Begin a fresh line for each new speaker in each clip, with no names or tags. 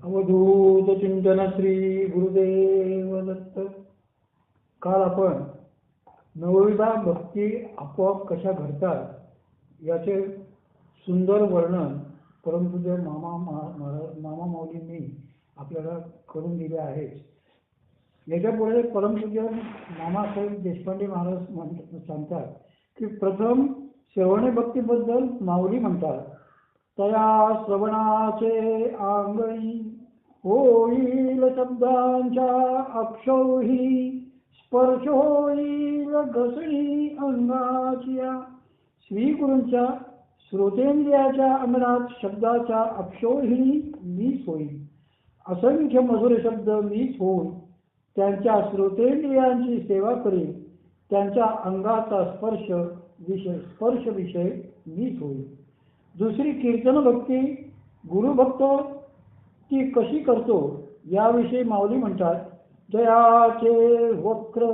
अवधूत चिंतन श्री गुरुदेव दत्त. काल आपण नवविधा भक्ती आपोआप कशा घडतात याचे सुंदर वर्णन परमपूज्य मामा माऊलींनी आपल्याला करून दिले आहे. याच्यापुढे परमपूज्य मामासाहेब देशपांडे महाराज सांगतात की प्रथम श्रवणे भक्तीबद्दल माऊली म्हणतात, तया श्रवणाचे आंगणी होईल शब्दांच्या अक्षौही, स्पर्श होईल घसणी अंगाच्या. श्री गुरूंच्या श्रोतेंद्रियाच्या अंगणात शब्दाच्या अक्षौहिणी मीच होईल. असंख्य मधुर शब्द मीच होऊन त्यांच्या श्रोतेंद्रियांची सेवा करेल. त्यांच्या अंगाचा स्पर्श विषय मीच होईल. दुसरी कीर्तन भक्ती गुरुभक्त ती कशी करतो याविषयी माऊली म्हणतात, जयाचे वक्र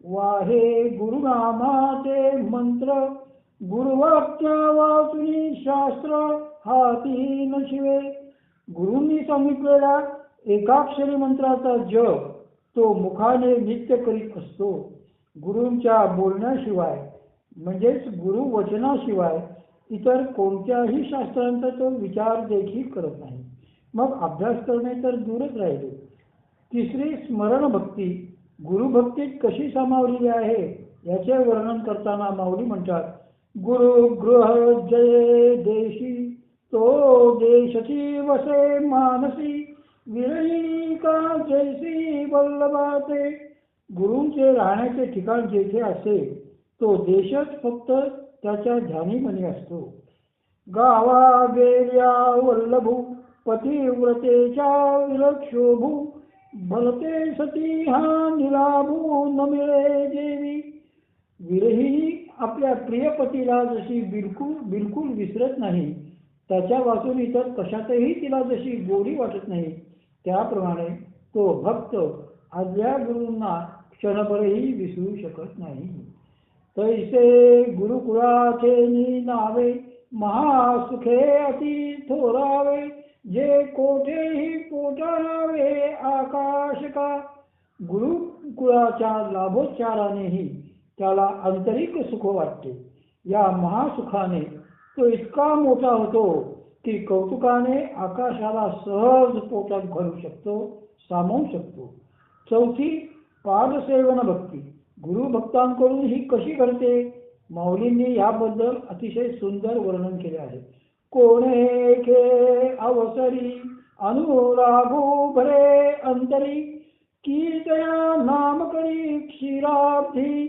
वाहे गुरुनामाचे मंत्र, गुरुवाक्य वाचुनी शास्त्र हाती नशिवे. गुरूंनी सांगितलेल्या एकाक्षरी मंत्राचा जप तो मुखाने नित्य करीत असतो. गुरूंच्या बोलण्याशिवाय म्हणजेच गुरुवचनाशिवाय इतर कोणत्याही शास्त्रांचा तो विचार देखील करत नाही. मग अभ्यास करणे तर दूरच राहिले. तिसरी स्मरण भक्ती गुरुभक्तीत कशी सामावलेली आहे याचे वर्णन करताना माऊली म्हणतात, गुरु गृह जये देशी, तो देशची वसे मानसी, विरही का जैसी वल्लभाते. गुरूंचे राहण्याचे ठिकाण जेथे असेल तो देशच फक्त त्याच्या ध्यानीमनी असतो. गावा गेल्या वल्लभू पतिव्रतेच्या विलक्षोभू, भलते सती हा निलाभू न मिळे देवी. विरही आपल्या प्रियपतीला जशी बिलकुल विसरत नाही, त्याच्या वाचून इतर कशातही तिला जशी गोडी वाटत नाही, त्याप्रमाणे तो भक्त आज्ञा गुरूंना क्षणभरही विसरू शकत नाही. तैसे गुरुकुळाचे नावे महासुखे अति थोरावे, जे कोठेही पोटावे आकाश का. गुरुकुळाच्या लाभोच्चारानेही त्याला आंतरिक सुख वाटते. या महासुखाने तो इतका मोठा होतो की कौतुकाने आकाशाला सहज पोटात घालू शकतो, सामावू शकतो. चौथी पादसेवन भक्ती गुरुभक्तांकडून ही कशी घडते. माऊलींनी याबद्दल अतिशय सुंदर वर्णन केले आहे. कोणे के अवसरी अनुरागो भरे अंतरी, की तया नामकरी क्षीराब्धी,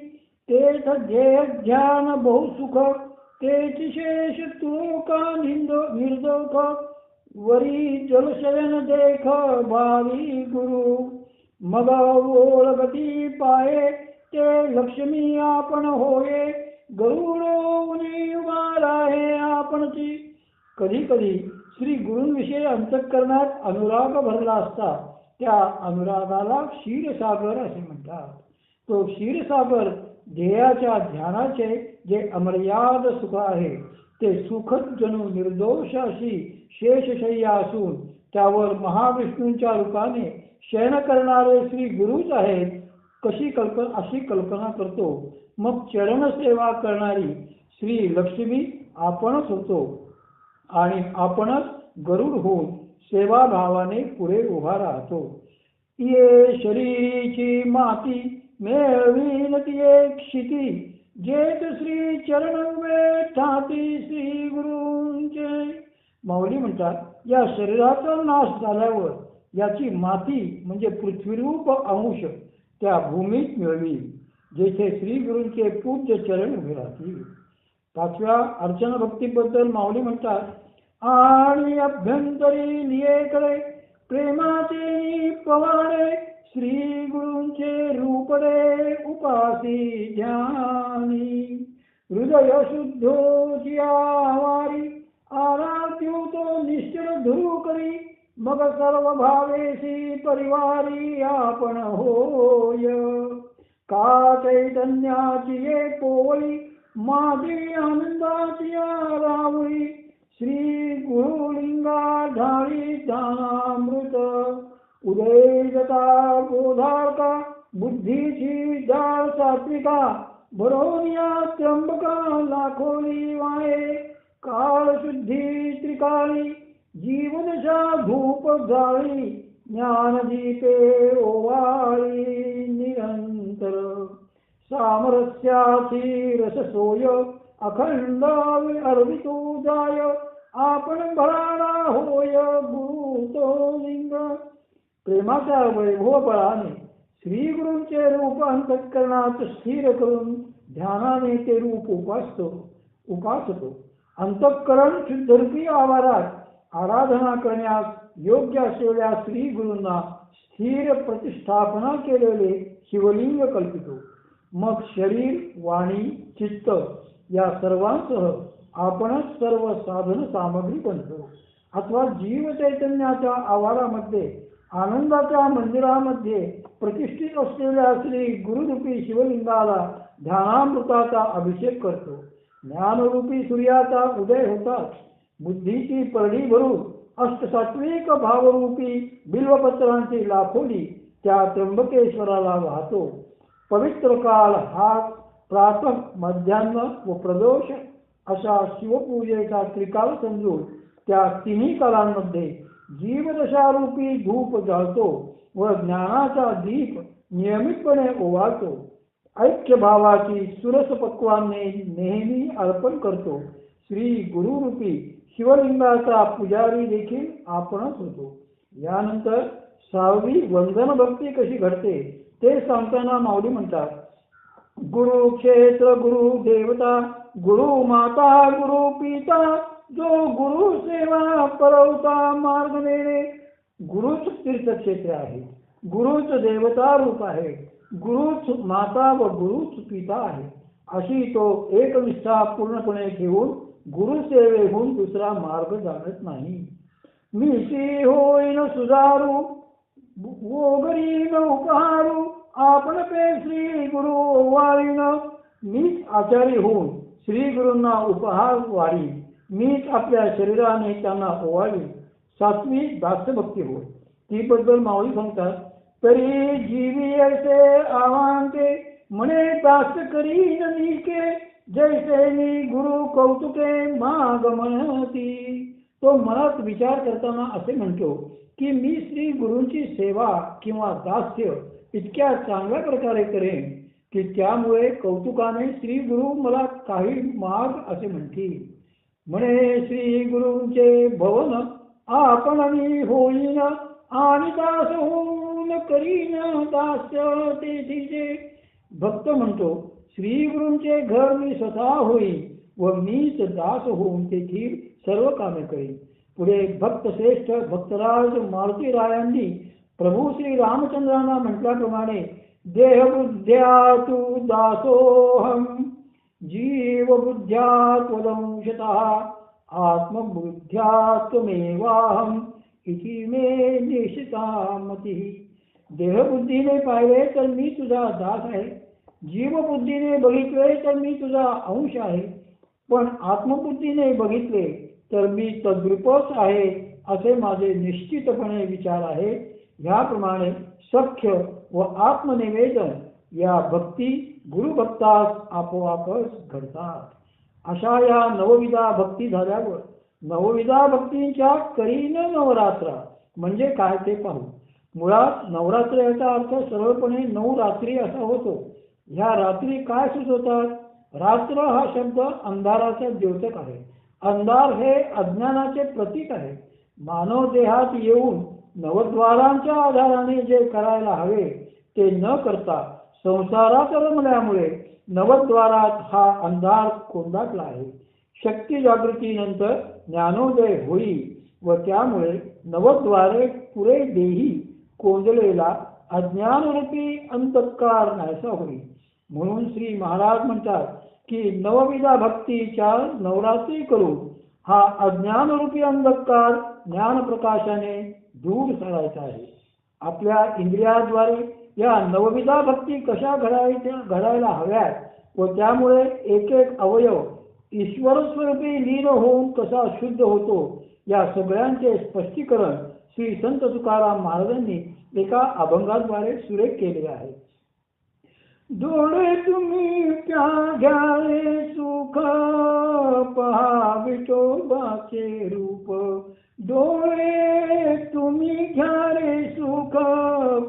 तेथ ध्येय ध्यान बहुसुख, तेच शेष तू का निर्दोख. वरी जलशयन देख भावी गुरु, मग ओळगती पाये, ते लक्ष्मी आपण होये, गरुडोनी उभा आहे आपणची. कधी कधी श्री गुरूंविषयी अंतःकरणात अनुराग भरला असता त्या अनुरागाला क्षीरसागर असे म्हणतात. तो क्षीरसागर ध्येयाच्या ध्यानाचे जे अमर्याद सुख आहे ते सुखच जणू निर्दोष अशी शेषशय्या असून त्यावर महाविष्णूंच्या रूपाने शयन करणारे श्री गुरुच आहेत अशी कल्पना करतो. मग चरणसेवा करणारी श्री लक्ष्मी आपणच होतो आणि आपणच गरुड होऊन सेवाभावाने पुढे उभा राहतो. ये शरीरीची माती मेळवीन तिये क्षिती, जेत श्री चरण उभे ठाती श्री गुरूंचे. माऊली म्हणतात, या शरीराचा नाश झाल्यावर याची माती म्हणजे पृथ्वीरूप अंश त्या भूमीत मिळवी, जेथे श्री गुरूंचे पूज्य चरण उभे राहतील. पाचव्या अर्चना भक्तीबद्दल माऊली म्हणतात, आणि अभ्यंतरी लियेकडे प्रेमाचे पवाडे, श्री गुरूंचे रूपडे उपासी ध्यानी. हृदय शुद्धोची आवारी, आराध्योतो निश्चल धुरू करी, मग सर्व भावेशी परिवारी आपण होय. का चैतन्याची ये पोवळी, माझी आनंदाची रावळी, श्री गुरुलिंगा ढाळी ध्यानामृत उदयगता बोधारका बुद्धीची जाळ सात्विका भरोनिया त्र्यंबका लाखोली वाये काळ शुद्धी त्रिकाळी जीवनशा धूप जाळी ज्ञानदीपे ओवाळी निरंतर सामरस्याची रससोय अखंड अर्वितो जाय आपण भराणा होय गुरु तो लिंग. प्रेमाच्या वैभव बळाने श्री गुरूंचे रूप अंतःकरणात स्थिर करून ध्यानाने ते रूप उपासतो. अंतःकरण शुद्धरूपी आवारात आराधना करण्यास योग्य असलेल्या श्री गुरूंना स्थिर प्रतिष्ठापना केलेले शिवलिंग कल्पितो. मग शरीर वाणी चित्त या सर्वांसह आपणच सर्व साधन सामग्री बनतो. अथवा जीव चैतन्याच्या आवारामध्ये आनंदाच्या मंदिरामध्ये प्रतिष्ठित असलेल्या श्री गुरुरूपी शिवलिंगाला ध्यानामृताचा अभिषेक करतो. ज्ञानरूपी सूर्याचा उदय होताच बुद्धीची परडी भरून अष्टसात्विक भावरूपी बिल्वपत्रांची लाखोली त्या त्र्यंबकेश्वराला वाहतो. पवित्र काल हा प्रातः मध्यान्ह व प्रदोष अशा शिवपूजेचा त्रिकाल समजून त्या तिन्ही कालांमध्ये जीवदशारूपी धूप जाळतो व ज्ञानाचा दीप नियमितपणे ओवाळतो. ऐक्य भावाची सुरस पक्वाने नेहमी अर्पण करतो. श्री गुरुरूपी शिवलिंगाचा पुजारी देखील आपणच होतो. यानंतर 6वी वंदन भक्ती कशी घडते ते सांगताना माऊली म्हणतात, गुरु क्षेत्र गुरु देवता गुरु माता गुरु पिता जो गुरु सेवा परवता मार्ग नेणे. गुरुच तीर्थक्षेत्र आहे, गुरुच देवता रूप आहे, गुरुच माता व गुरुच पिता आहे. अशी तो एकनिष्ठा पूर्णपणे ठेवून गुरुसेवेहून दुसरा मार्ग जाणत नाही. मीशी होईन सुधारू वोगरीन उपहारू आपण पे श्री गुरु ओवाळीन. मीच आचारी होऊन श्री गुरूंना उपहार वाढी, मीच आपल्या शरीराने त्यांना ओवाळी. 7वी दास्यभक्ती होय. ती बद्दल माऊली सांगतात, तरी जीवी ऐसे आवांते म्हणे दास करीन नीके जैसे मी गुरु कौतुके माग म्हणती. तो मनात विचार करताना असे म्हणतो की मी श्री गुरूंची सेवा किंवा दास्य इतक्या चांगल्या प्रकारे करेन की त्यामुळे कौतुकाने श्री गुरु मला काही माग असे म्हणतील. म्हणे श्री गुरूंचे भवन आपण मी होईन आणि दास होऊन करीन दास्य तेथीचे. भक्त म्हणतो श्री गुरूंचे घर मी स्वतः होईन व मीच दास होऊन तेथील सर्व कामे करीन. पुढे भक्त श्रेष्ठ भक्तराज मारुतीरायांनी प्रभू श्री रामचंद्रांना म्हटल्याप्रमाणे देहबुद्ध्या तू दासोहम जीवबुद्ध्या त्वदंशतः आत्मबुद्ध्या त्वमेवाहम इति मे निश्चिता मतिः. देहबुद्धीने पाहिले तर मी तुझा दास आहे, जीवबुद्धीने बघितले तर मी तुझा अंश आहे, पण आत्मबुद्धीने बघितले तर मी तद्रूपच आहे असे माझे निश्चितपणे विचार आहे. ह्याप्रमाणे सख्य व आत्मनिवेदन या भक्ती गुरुभक्तास आपोआपच घडतात. अशा या नवविधा भक्ती झाल्यावर नवविधा भक्तींच्या करीन नवरात्रा म्हणजे काय ते पाहू. मुळात नवरात्र याचा अर्थ सरळपणे 9 रात्री असा होतो. ह्या रात्री काय सुचवतात? रात्र हा शब्द अंधाराचा द्योतक आहे. अंधार हे अज्ञानाचे प्रतीक आहे. मानव देहात येऊन नवद्वारांच्या आधाराने जे करायला हवे ते न करता संसारात रमल्यामुळे नवद्वारात हा अंधार कोंडाटला आहे. शक्ती जागृतीनंतर ज्ञानोदय होईल व त्यामुळे नवद्वारे पुरे देही कोंदलेला अज्ञानरूपी अंधकार नाहीसा होईल. म्हणून श्री महाराज म्हणतात की नवविधा भक्तीच्या नवरात्री करून हा अज्ञानरूपी अंधकार ज्ञानप्रकाशाने दूर करायचा आहे. आपल्या इंद्रियाद्वारे या नवविधा भक्ती कशा घडायला हव्यात व त्यामुळे एक एक अवयव ईश्वर स्वरूपी लीन होऊन कसा शुद्ध होतो या सगळ्यांचे स्पष्टीकरण श्री संत तुकाराम महाराजांनी एका अभंगाद्वारे सुरेख केले आहे. डोळे तुम्ही त्या घ्यावे सुख पहा विठोबाचे रूप. डोळे तुम्ही घ्या रे सुख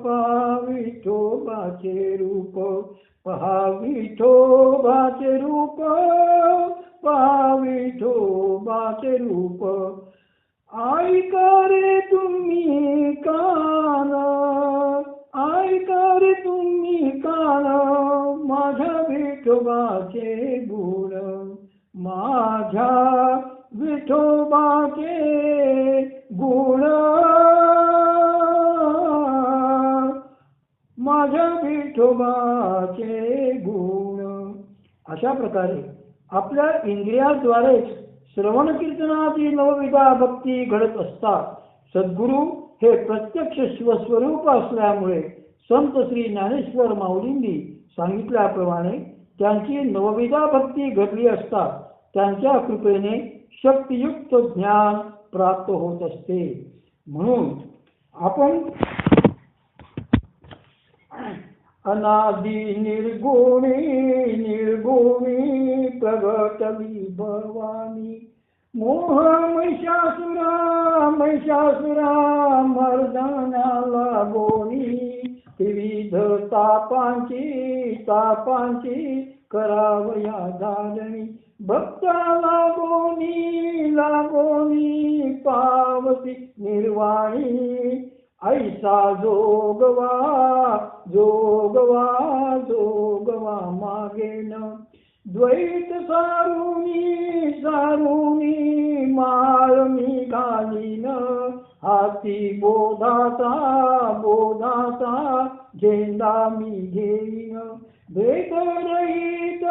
पहा विठोबाचे रूप. पहा विठोबाचे रूप पहा विठोबाचे रूप. ऐका रे तुम्ही कान ऐका रे तुम्ही कान माझ्या विठोबाचे गुण. माझ्या विठोबाचे गुण माझ्या विठोबाचे गुण. अशा प्रकारे आपल्या इंद्रियाद्वारे श्रवण कीर्तनाची नवविधा भक्ती घडत असतात. सद्गुरू हे प्रत्यक्ष शिवस्वरूप असल्यामुळे संत श्री ज्ञानेश्वर माऊलींनी सांगितल्याप्रमाणे त्यांची नवविधा भक्ती घडली असता त्यांच्या कृपेने शक्तियुक्त ज्ञान प्राप्त होत असते. म्हणून आपण अनादि निर्गुणी प्रगटली भवानी. मोह महिषासुरा मर्दनाला गोनी. विविध तापांची करावया धारणी. भक्ताला लागोनी पावती निर्वाणी. ऐसा जोगवा मागेन. द्वैत सारुणी माळ मी घालीन. हाती बोधाचा झेंडा मी घेईन. भेद रहित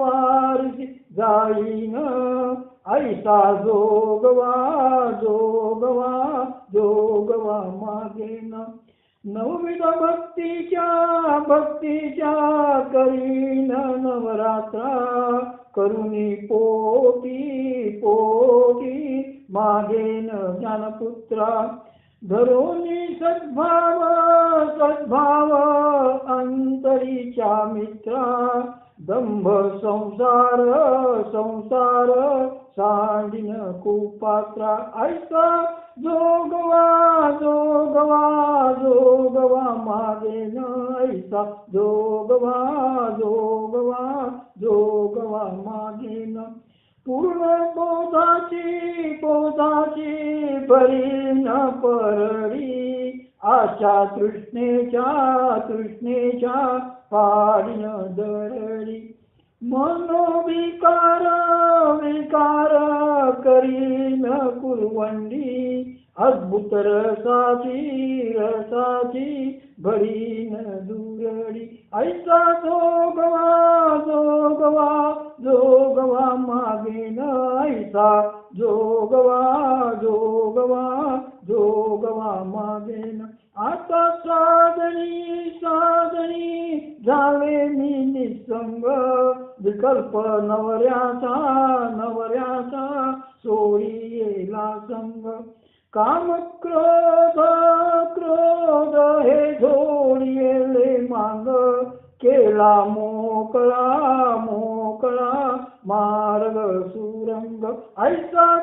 वारसी जाईन. ऐसा जोगवा मागेन. नवविध भक्तीच्या करीन नवरात्रा. करुणी पोटी मागेन ज्ञानपुत्रा. धरोनी सद्भाव अंतरीच्या मित्रा. दंभ संसार सांडिन कुपात्रा. ऐसा जोगवा मागेन. ऐसा जोगवा मागेन. पूर्ण बोधाची भरीन परडी. आशा तृष्णेच्या पाडिन दरडी. मनोविकार करीन कुरवंडी. अद्भुत रसाची भरीन दुरडी. ऐसा जोगवा मागेन. ऐसा जोगवा मागेन. आता साधनी झाले मी निसंग. विकल्प नवऱ्याचा सोडी येला संग. काम क्रोध हे झोडिले मांग. केला मोकळा मार्ग सुरंग. ऐसा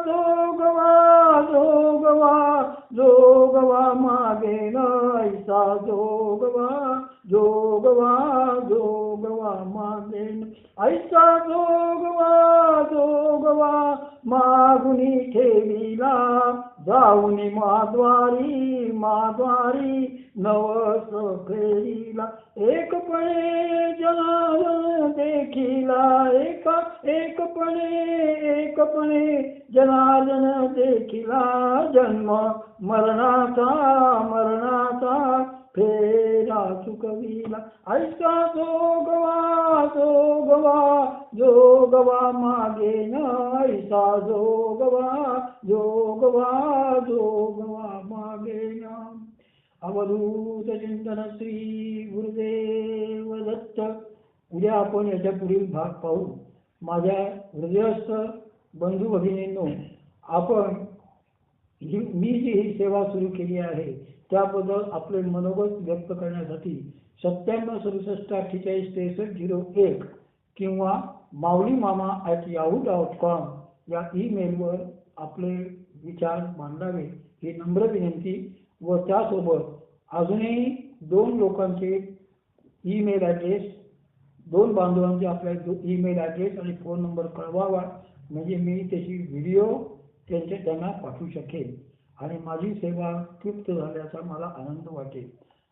जोगवा मागेन. ऐसा जोगवा मागेन. ऐसा जोगवा मागुनी ठेविला. जाऊनी माद्वारी नवस फेरीला. एकपणे जनार्दन देखिला. एकपणे जनार्दन देखिला. जन्म मरणाचा फेरा चुकविला. ऐसा जोगवा मागेन. ऐसा जोगवा मागेन. अवधूत चिंतन श्री गुरुदेव दत्त उद्या आपण याच्या पुढील भाग पाहू. माझ्या हृदयस्थ बंधू भगिनींनो, आपण मी जी ही सेवा सुरू केली आहे त्याबद्दल आपले मनोगत व्यक्त करण्यासाठी 976748436301 किंवा mauliMama@yahoo.com या ईमेलवर आपले विचार मांडावे ही नम्र विनंती. व त्यासोबत अजूनही 2 लोकांचे ईमेल ॲड्रेस, 2 बांधवांचे आपल्या ईमेल ॲड्रेस आणि फोन नंबर कळवावा, म्हणजे मी त्याची व्हिडिओ त्यांना पाठवू शकेल आणि माझी सेवा तृप्त झाल्याचा मला आनंद वाटेल.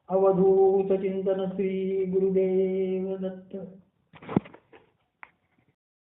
अवधूत चिंतन श्री गुरुदेव दत्त.